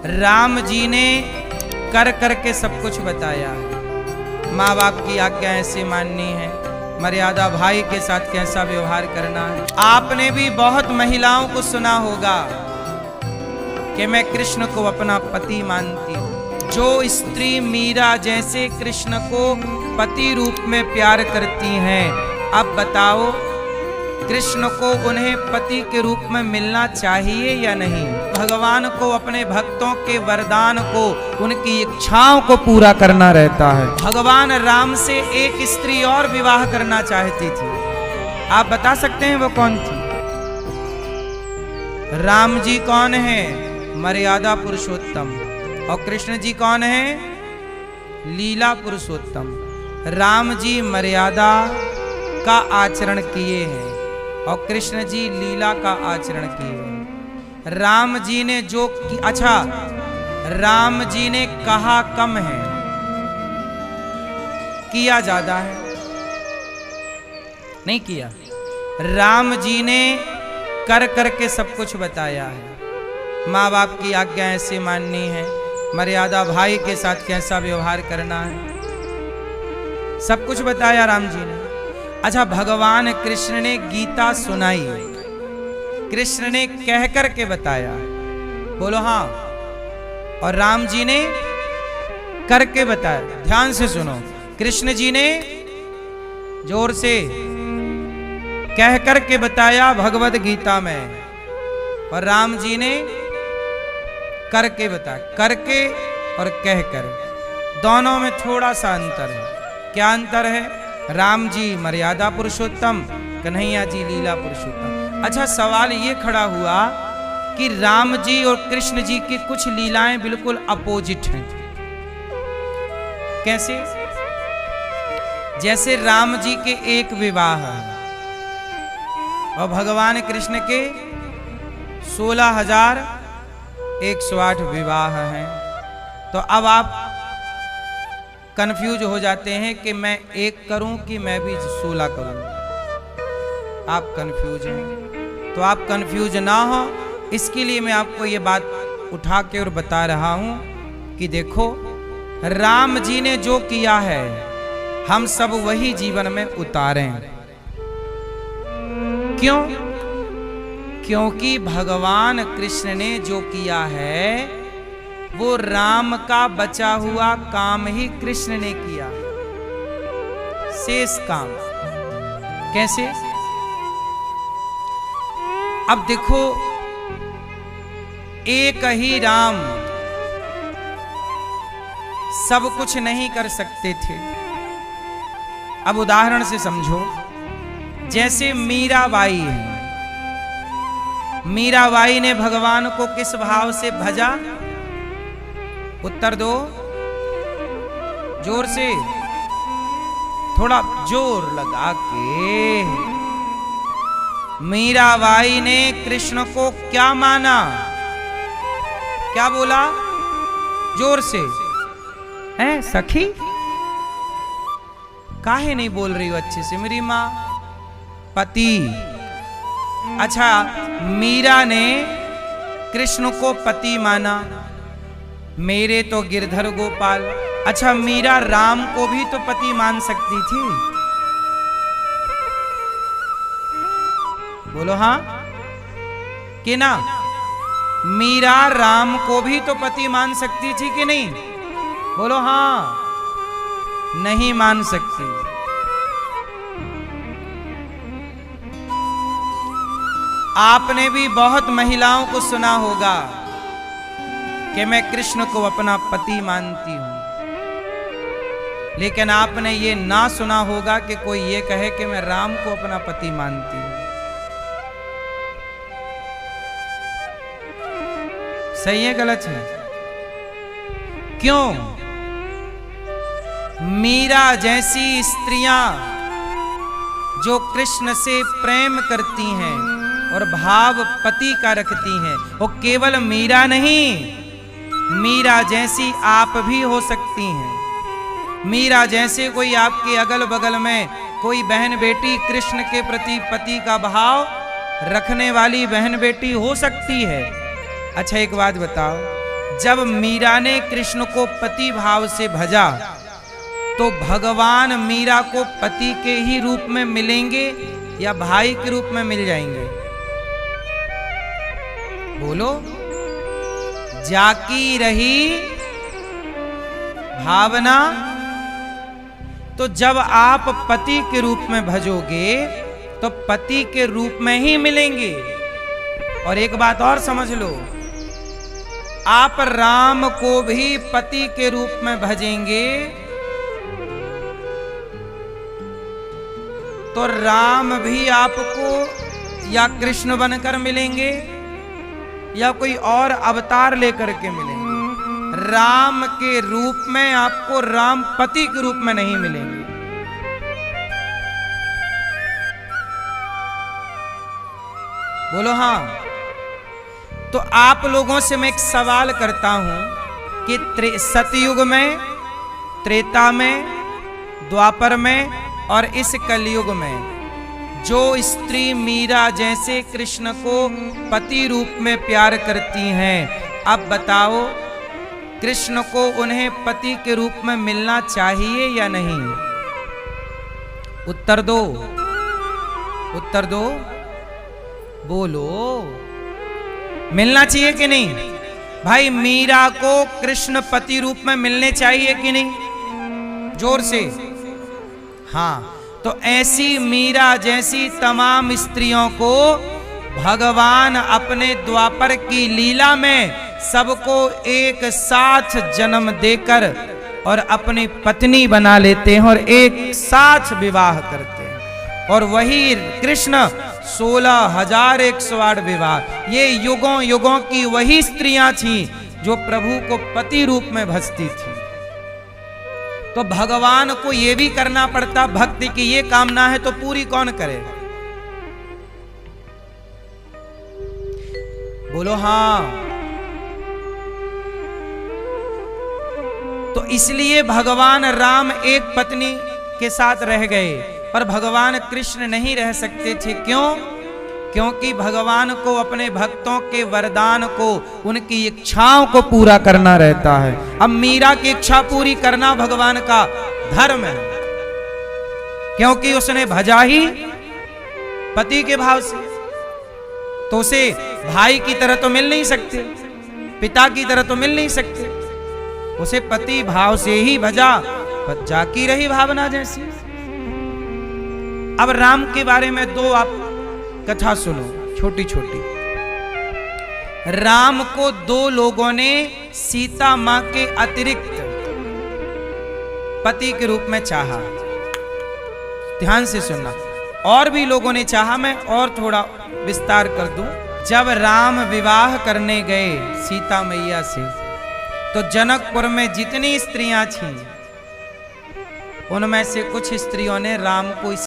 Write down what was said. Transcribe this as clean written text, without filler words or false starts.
राम जी ने कर करके सब कुछ बताया है। माँ बाप की आज्ञा ऐसे माननी है, मर्यादा भाई के साथ कैसा व्यवहार करना है। आपने भी बहुत महिलाओं को सुना होगा कि मैं कृष्ण को अपना पति मानती हूँ। जो स्त्री मीरा जैसे कृष्ण को पति रूप में प्यार करती हैं, अब बताओ कृष्ण को उन्हें पति के रूप में मिलना चाहिए या नहीं? भगवान को अपने भक्तों के वरदान को, उनकी इच्छाओं को पूरा करना रहता है। भगवान राम से एक स्त्री और विवाह करना चाहती थी। आप बता सकते हैं वो कौन थी? राम जी कौन है? मर्यादा पुरुषोत्तम। और कृष्ण जी कौन है? लीला पुरुषोत्तम। राम जी मर्यादा का आचरण किए हैं और कृष्ण जी लीला का आचरण किए। राम जी ने जो अच्छा, राम जी ने कहा कम है, किया ज्यादा है? नहीं किया। राम जी ने कर करके सब कुछ बताया है। माँ बाप की आज्ञा ऐसे माननी है, मर्यादा भाई के साथ कैसा व्यवहार करना है, सब कुछ बताया राम जी ने। अच्छा, भगवान कृष्ण ने गीता सुनाई, कृष्ण ने कह कर के बताया, बोलो हाँ। और राम जी ने करके बताया। ध्यान से सुनो, कृष्ण जी ने जोर से कह कर के बताया भगवद गीता में, और राम जी ने करके बताया। करके और कहकर दोनों में थोड़ा सा अंतर है। क्या अंतर है? राम जी मर्यादा पुरुषोत्तम, कन्हैया जी लीला पुरुषोत्तम। अच्छा, सवाल ये खड़ा हुआ कि राम जी और कृष्ण जी की कुछ लीलाएं बिल्कुल अपोजिट हैं। कैसे? जैसे राम जी के एक विवाह है और भगवान कृष्ण के 16,108 विवाह हैं। तो अब आप कंफ्यूज हो जाते हैं कि मैं एक करूं कि मैं भी 16 करूं। आप कंफ्यूज हैं, तो आप कंफ्यूज ना हो, इसके लिए मैं आपको ये बात उठा के और बता रहा हूं कि देखो, राम जी ने जो किया है हम सब वही जीवन में उतारें। क्यों? क्योंकि भगवान कृष्ण ने जो किया है वो राम का बचा हुआ काम ही कृष्ण ने किया, शेष काम। कैसे? अब देखो, एक ही राम सब कुछ नहीं कर सकते थे। अब उदाहरण से समझो, जैसे मीराबाई है। मीराबाई ने भगवान को किस भाव से भजा? उत्तर दो जोर से, थोड़ा जोर लगा के। मीराबाई ने कृष्ण को क्या माना? क्या बोला? जोर से। हैं सखी? काहे नहीं बोल रही हो अच्छे से मेरी माँ? पति। अच्छा, मीरा ने कृष्ण को पति माना, मेरे तो गिरधर गोपाल। अच्छा, मीरा राम को भी तो पति मान सकती थी, बोलो हाँ कि ना? मीरा राम को भी तो पति मान सकती थी कि नहीं? बोलो हाँ। नहीं मान सकती। आपने भी बहुत महिलाओं को सुना होगा कि मैं कृष्ण को अपना पति मानती हूं, लेकिन आपने ये ना सुना होगा कि कोई ये कहे कि मैं राम को अपना पति मानती हूं। सही है गलत है? क्यों? मीरा जैसी स्त्रियां जो कृष्ण से प्रेम करती हैं और भाव पति का रखती हैं, वो केवल मीरा नहीं, मीरा जैसी आप भी हो सकती हैं। मीरा जैसे कोई आपके अगल बगल में कोई बहन बेटी कृष्ण के प्रति पति का भाव रखने वाली बहन बेटी हो सकती है। अच्छा, एक बात बताओ, जब मीरा ने कृष्ण को पति भाव से भजा तो भगवान मीरा को पति के ही रूप में मिलेंगे या भाई के रूप में मिल जाएंगे? बोलो। जाकी रही भावना, तो जब आप पति के रूप में भजोगे तो पति के रूप में ही मिलेंगे। और एक बात और समझ लो, आप राम को भी पति के रूप में भजेंगे तो राम भी आपको या कृष्ण बनकर मिलेंगे या कोई और अवतार लेकर के मिलेंगे। राम के रूप में आपको राम पति के रूप में नहीं मिलेंगे। बोलो हाँ। तो आप लोगों से मैं एक सवाल करता हूं कि सतयुग में, त्रेता में, द्वापर में और इस कलयुग में जो स्त्री मीरा जैसे कृष्ण को पति रूप में प्यार करती हैं, अब बताओ कृष्ण को उन्हें पति के रूप में मिलना चाहिए या नहीं? उत्तर दो, उत्तर दो, बोलो। मिलना चाहिए कि नहीं? भाई मीरा को कृष्ण पति रूप में मिलने चाहिए कि नहीं? जोर से। हाँ, तो ऐसी मीरा जैसी तमाम स्त्रियों को भगवान अपने द्वापर की लीला में सबको एक साथ जन्म देकर और अपनी पत्नी बना लेते हैं और एक साथ विवाह करते हैं। और वही कृष्ण 16,108 विवाह, ये युगों युगों की वही स्त्रियां थीं जो प्रभु को पति रूप में भजती थी। तो भगवान को ये भी करना पड़ता, भक्ति की ये कामना है तो पूरी कौन करे? बोलो हाँ। तो इसलिए भगवान राम एक पत्नी के साथ रह गए और भगवान कृष्ण नहीं रह सकते थे। क्यों? क्योंकि भगवान को अपने भक्तों के वरदान को, उनकी इच्छाओं को पूरा करना रहता है। अब मीरा की इच्छा पूरी करना भगवान का धर्म है, क्योंकि उसने भजा ही पति के भाव से। तो उसे भाई की तरह तो मिल नहीं सकते, पिता की तरह तो मिल नहीं सकते, उसे पति भाव से ही भजा, जाकी रही भावना जैसी। अब राम के बारे में दो आप कथा सुनो, छोटी छोटी। राम को दो लोगों ने सीता मां के अतिरिक्त पति के रूप में चाहा। ध्यान से सुनना। और भी लोगों ने चाहा, मैं और थोड़ा विस्तार कर दूं। जब राम विवाह करने गए सीता मैया से, तो जनकपुर में जितनी स्त्रियां थीं उनमें से कुछ स्त्रियों ने राम को